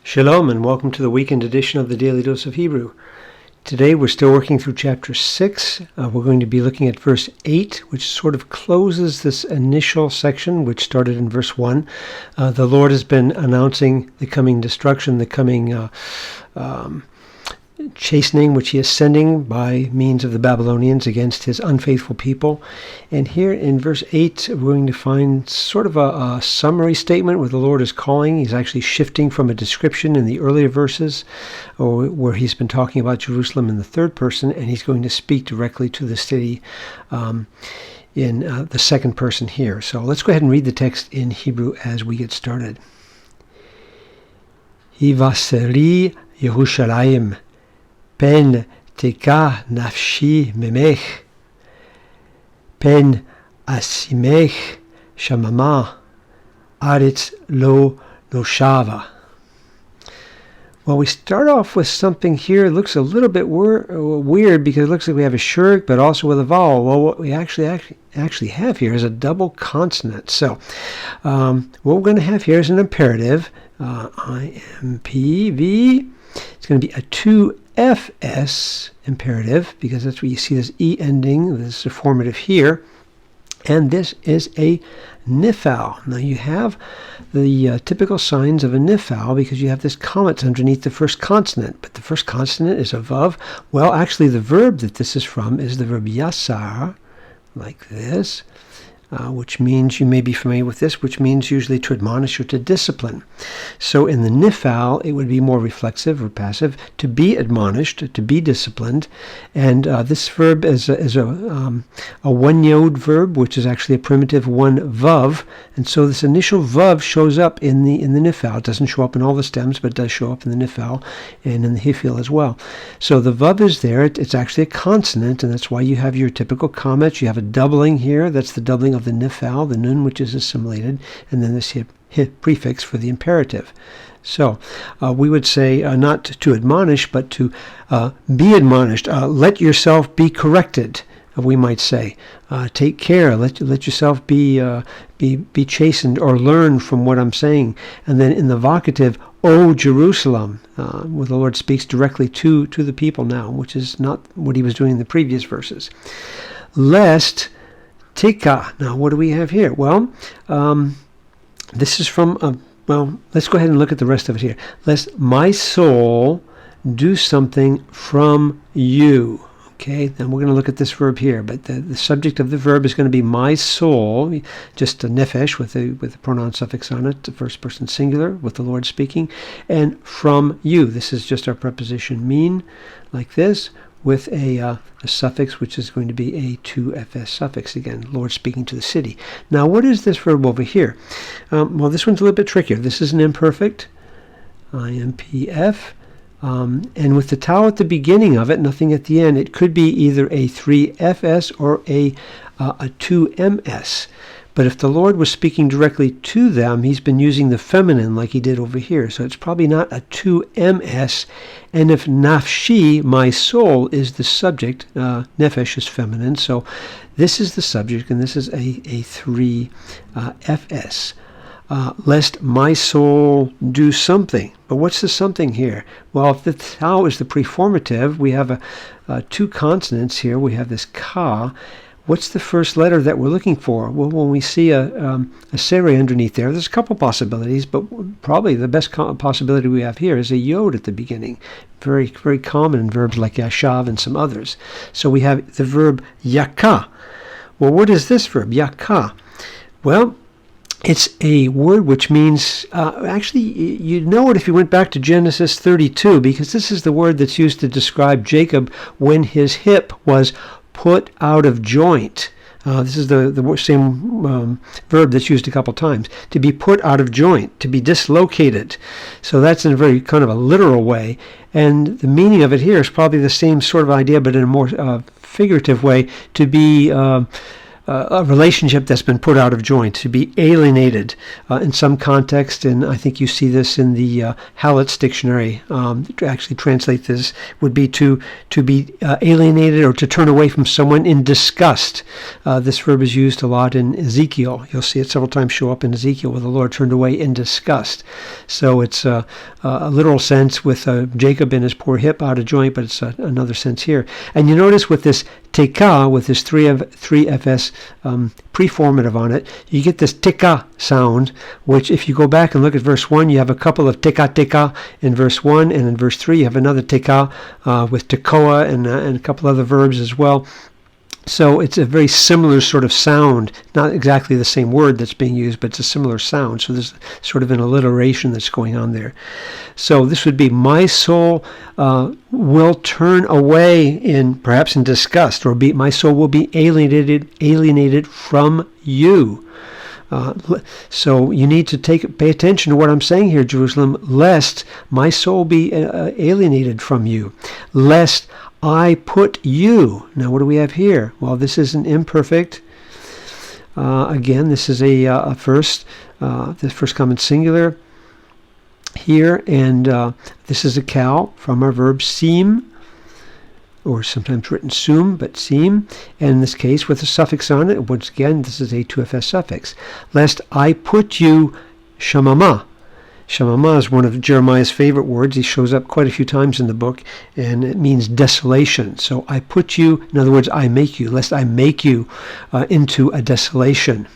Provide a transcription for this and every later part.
Shalom and welcome to the weekend edition of the Daily Dose of Hebrew. Today we're still working through chapter 6. We're going to be looking at verse 8, which sort of closes this initial section, which started in verse 1. The Lord has been announcing the coming destruction, the coming chastening which he is sending by means of the Babylonians against his unfaithful people. And here in verse 8, we're going to find sort of a summary statement where the Lord is calling. He's actually shifting from a description in the earlier verses where he's been talking about Jerusalem in the third person, and he's going to speak directly to the city in the second person here. So let's go ahead and read the text in Hebrew as we get started. Hivaseri Yerushalayim Pen teka nafshi memech, pen asimech shamama, aretz lo noshava. Well, we start off with something here. It looks a little bit weird because it looks like we have a shirk, but also with a vowel. Well, what we actually have here is a double consonant. So what we're going to have here is an imperative, IMPV. It's going to be a 2FS imperative because that's where you see this E ending, this affirmative here. And this is a nifal. Now you have the typical signs of a nifal because you have this comma underneath the first consonant. But the first consonant is a vav. Well, actually the verb that this is from is the verb yasar, like this. Which means, you may be familiar with this, which means usually to admonish or to discipline. So in the nifal, it would be more reflexive or passive, to be admonished, to be disciplined. And this verb is a one-yod verb, which is actually a primitive one vav. And so this initial vav shows up in the nifal. It doesn't show up in all the stems, but it does show up in the nifal and in the hifil as well. So the vav is there. It's actually a consonant, and that's why you have your typical comments. You have a doubling here. That's the doubling of the nifal, the nun which is assimilated, and then this hit prefix for the imperative. So we would say not to admonish, but to be admonished. Let yourself be corrected, we might say. Take care. Let yourself be chastened or learn from what I'm saying. And then in the vocative, O Jerusalem, where the Lord speaks directly to the people now, which is not what he was doing in the previous verses. Lest Tika. Now, what do we have here? Well, this is from, let's go ahead and look at the rest of it here. Lest my soul do something from you. Okay, then we're going to look at this verb here, but the subject of the verb is going to be my soul, just a nefesh with the pronoun suffix on it, the first person singular, with the Lord speaking, and from you. This is just our preposition mean, like this, with a suffix which is going to be a 2FS suffix, again, Lord speaking to the city. Now, what is this verb over here? Well, this one's a little bit trickier. This is an imperfect, IMPF, and with the tau at the beginning of it, nothing at the end, it could be either a 3FS or a 2MS. But if the Lord was speaking directly to them, he's been using the feminine like he did over here. So it's probably not a 2MS. And if nafshi, my soul, is the subject, nefesh is feminine. So this is the subject, and this is a 3FS. Lest my soul do something. But what's the something here? Well, if the tau is the preformative, we have two consonants here. We have this ka. What's the first letter that we're looking for? Well, when we see a seri underneath there's a couple possibilities, but probably the best possibility we have here is a yod at the beginning. Very, very common in verbs like yashav and some others. So we have the verb yaka. Well, what is this verb, yaka? Well, it's a word which means, actually, you know it if you went back to Genesis 32, because this is the word that's used to describe Jacob when his hip was put out of joint. This is the same verb that's used a couple times. To be put out of joint, to be dislocated. So that's in a very kind of a literal way. And the meaning of it here is probably the same sort of idea, but in a more figurative way, to be a relationship that's been put out of joint, to be alienated in some context, and I think you see this in the Hallett's dictionary. To actually translate this would be to be alienated or to turn away from someone in disgust. This verb is used a lot in Ezekiel. You'll see it several times show up in Ezekiel where the Lord turned away in disgust. So it's a literal sense with Jacob and his poor hip out of joint, but it's another sense here. And you notice with this teka, with this 3FS preformative on it, you get this teka sound, which if you go back and look at verse 1, you have a couple of teka in verse 1, and in verse 3 you have another teka with tekoa and a couple other verbs as well. So it's a very similar sort of sound, not exactly the same word that's being used, but it's a similar sound. So there's sort of an alliteration that's going on there. So this would be, my soul will turn away perhaps in disgust, or my soul will be alienated from you. So you need to pay attention to what I'm saying here, Jerusalem, lest my soul be alienated from you, lest I put you. Now, what do we have here? Well, this is an imperfect. Again, this is the first common singular here, and this is a cow from our verb seem, or sometimes written sum, but seem, and in this case with a suffix on it. Once again, this is a 2FS suffix. Lest I put you shamama. Shamama is one of Jeremiah's favorite words. He shows up quite a few times in the book, and it means desolation. So I put you, in other words, I make you, lest I make you into a desolation.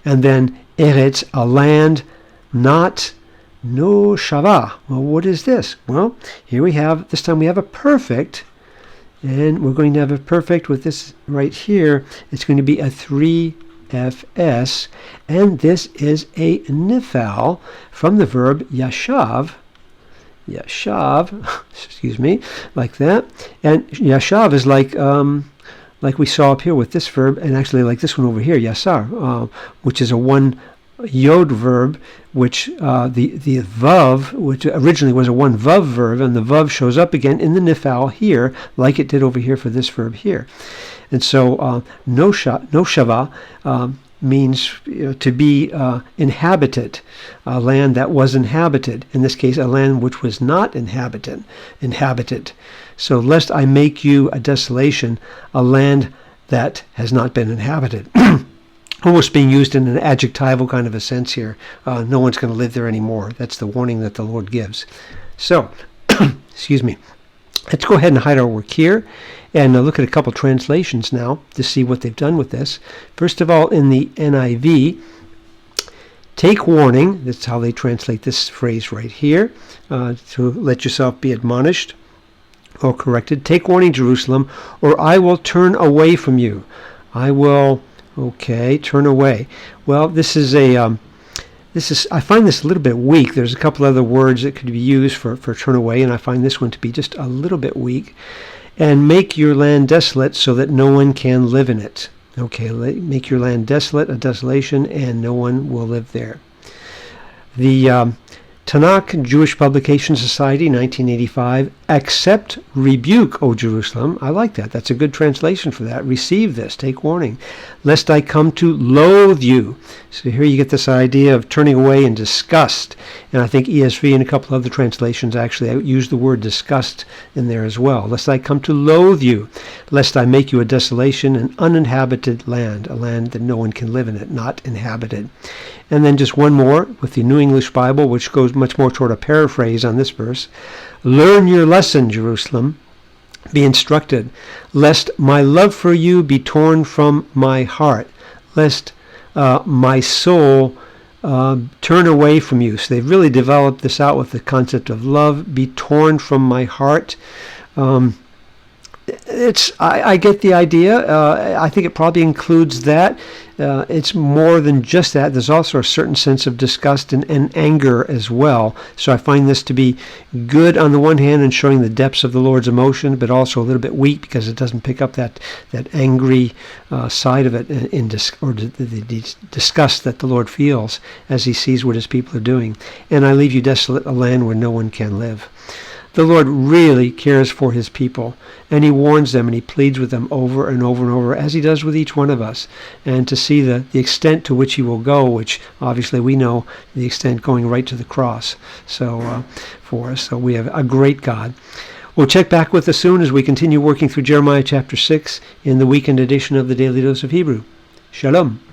And then Eretz, a land, not no shava. Well, what is this? Well, here we have, this time we have a perfect, and we're going to have a perfect with this right here. It's going to be a 3FS, and this is a nifal from the verb yashav, excuse me, like that. And yashav is like we saw up here with this verb, and actually like this one over here, yasar, which is a one yod verb, which the vav, which originally was a one vav verb, and the vav shows up again in the nifal here, like it did over here for this verb here. And so no shava means to be inhabited, a land that was inhabited. In this case, a land which was not inhabited. So lest I make you a desolation, a land that has not been inhabited. Almost being used in an adjectival kind of a sense here. No one's going to live there anymore. That's the warning that the Lord gives. So, excuse me. Let's go ahead and hide our work here and look at a couple translations now to see what they've done with this. First of all, in the NIV, take warning. That's how they translate this phrase right here, to let yourself be admonished or corrected. Take warning, Jerusalem, or I will turn away from you. I will, turn away. Well, I find this a little bit weak. There's a couple other words that could be used for turn away, and I find this one to be just a little bit weak. And make your land desolate so that no one can live in it. Okay, make your land desolate, a desolation, and no one will live there. The Tanakh Jewish Publication Society, 1985, accept rebuke, O Jerusalem. I like that. That's a good translation for that. Receive this. Take warning. Lest I come to loathe you. So here you get this idea of turning away in disgust. And I think ESV and a couple other translations actually use the word disgust in there as well. Lest I come to loathe you. Lest I make you a desolation, an uninhabited land, a land that no one can live in it, not inhabited. And then just one more with the New English Bible, which goes much more toward a paraphrase on this verse. Learn your lesson, Jerusalem. Be instructed, lest my love for you be torn from my heart, lest my soul turn away from you. So they've really developed this out with the concept of love, be torn from my heart. I get the idea. I think it probably includes that. It's more than just that. There's also a certain sense of disgust and anger as well. So I find this to be good on the one hand in showing the depths of the Lord's emotion, but also a little bit weak because it doesn't pick up that angry side of it or the disgust that the Lord feels as he sees what his people are doing. And I leave you desolate, a land where no one can live. The Lord really cares for his people, and he warns them and he pleads with them over and over and over, as he does with each one of us. And to see the extent to which he will go, which obviously we know the extent going right to the cross. So for us, so we have a great God. We'll check back with us soon as we continue working through Jeremiah chapter 6 in the weekend edition of the Daily Dose of Hebrew. Shalom.